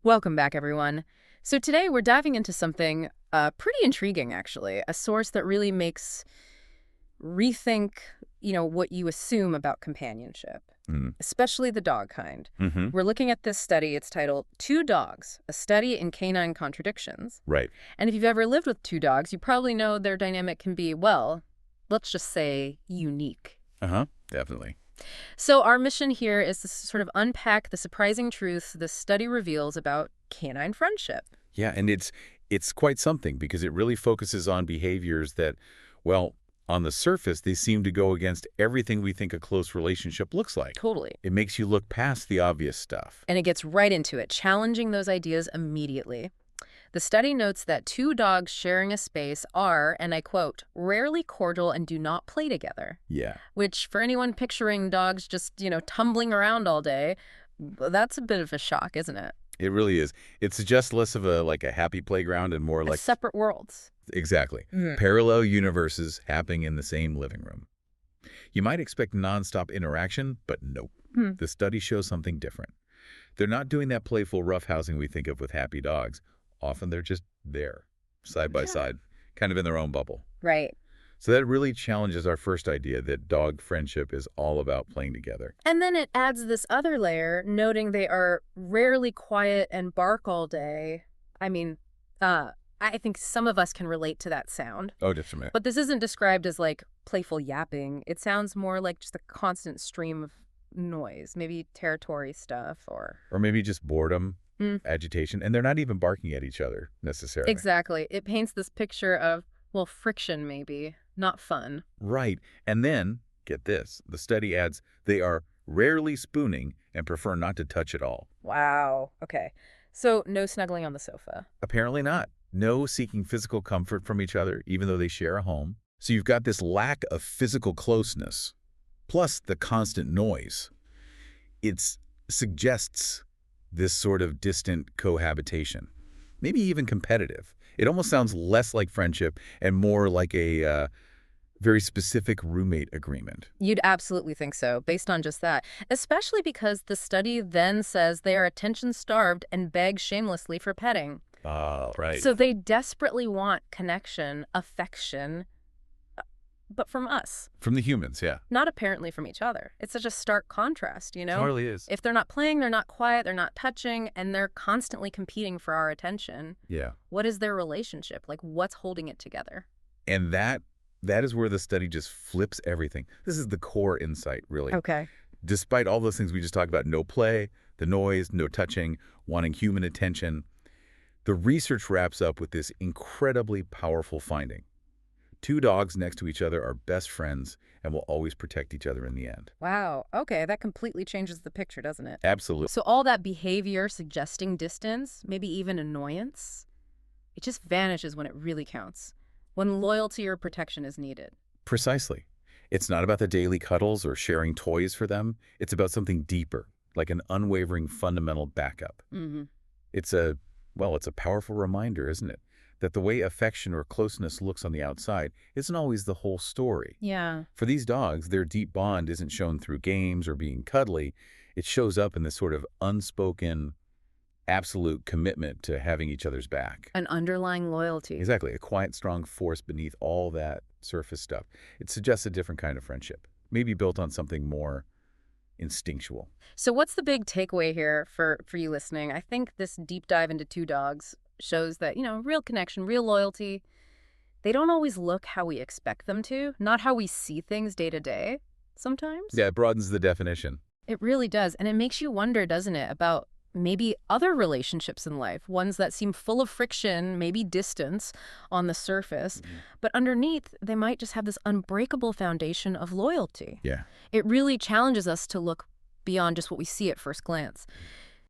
Welcome back, everyone. So today we're diving into something pretty intriguing, actually, a source that really makes rethink, what you assume about companionship, Mm. especially the dog kind. Hmm. We're looking at this study. It's titled Two Dogs, a Study in Canine Contradictions. Right. And if you've ever lived with two dogs, you probably know their dynamic can be, well, let's just say unique. Uh-huh. Definitely. So our mission here is to sort of unpack the surprising truths this study reveals about canine friendship. Yeah, and it's quite something because it really focuses on behaviors that, well, on the surface, they seem to go against everything we think a close relationship looks like. Totally. It makes you look past the obvious stuff. And it gets right into it, challenging those ideas immediately. The study notes that two dogs sharing a space are, and I quote, rarely cordial and do not play together. Yeah. Which, for anyone picturing dogs just, tumbling around all day, that's a bit of a shock, isn't it? It really is. It suggests less of a happy playground and more like Separate worlds. exactly Mhm. parallel universes happening in the same living room. You might expect nonstop interaction, but nope. Hmm. The study shows something different. They're not doing that playful roughhousing we think of with happy dogs. Often they're just there, side by Yeah. side, kind of in their own bubble. Right. So that really challenges our first idea that dog friendship is all about playing together. And then it adds this other layer, noting they are rarely quiet and bark all day. I mean, I think some of us can relate to that sound. Oh, just a minute. But this isn't described as like playful yapping. It sounds more like just a constant stream of noise, maybe territory stuff or... Or maybe just boredom, Mm. agitation, and they're not even barking at each other necessarily. Exactly. It paints this picture of, well, friction maybe, not fun. Right. And then, get this, the study adds they are rarely spooning and prefer not to touch at all. Wow. Okay. So no snuggling on the sofa. Apparently not. No seeking physical comfort from each other, even though they share a home. So you've got this lack of physical closeness, plus the constant noise. It suggests this sort of distant cohabitation, maybe even competitive. It almost sounds less like friendship and more like a very specific roommate agreement. You'd absolutely think so, based on just that, especially because the study then says they are attention-starved and beg shamelessly for petting. Ah, right. So they desperately want connection, affection, but from us, From the humans, yeah. not apparently from each other. It's such a stark contrast, It totally is. If they're not playing, they're not quiet, they're not touching, and they're constantly competing for our attention. Yeah. What is their relationship? Like, what's holding it together? And that is where the study just flips everything. This is the core insight, really. Okay. Despite all those things we just talked about, no play, the noise, no touching, wanting human attention, the research wraps up with this incredibly powerful finding. Two dogs next to each other are best friends and will always protect each other in the end. Wow. Okay, that completely changes the picture, doesn't it? Absolutely. So all that behavior suggesting distance, maybe even annoyance, it just vanishes when it really counts, when loyalty or protection is needed. Precisely. It's not about the daily cuddles or sharing toys for them. It's about something deeper, like an unwavering fundamental backup. Mm-hmm. It's a powerful reminder, isn't it? That the way affection or closeness looks on the outside isn't always the whole story. Yeah. For these dogs, their deep bond isn't shown through games or being cuddly. It shows up in this sort of unspoken, absolute commitment to having each other's back. An underlying loyalty. Exactly, a quiet, strong force beneath all that surface stuff. It suggests a different kind of friendship, maybe built on something more instinctual. So what's the big takeaway here for you listening? I think this deep dive into two dogs shows that, real connection, real loyalty, they don't always look how we expect them to, not how we see things day to day sometimes. Yeah, it broadens the definition. It really does. And it makes you wonder, doesn't it, about maybe other relationships in life, ones that seem full of friction, maybe distance on the surface, but underneath, they might just have this unbreakable foundation of loyalty. Yeah. It really challenges us to look beyond just what we see at first glance.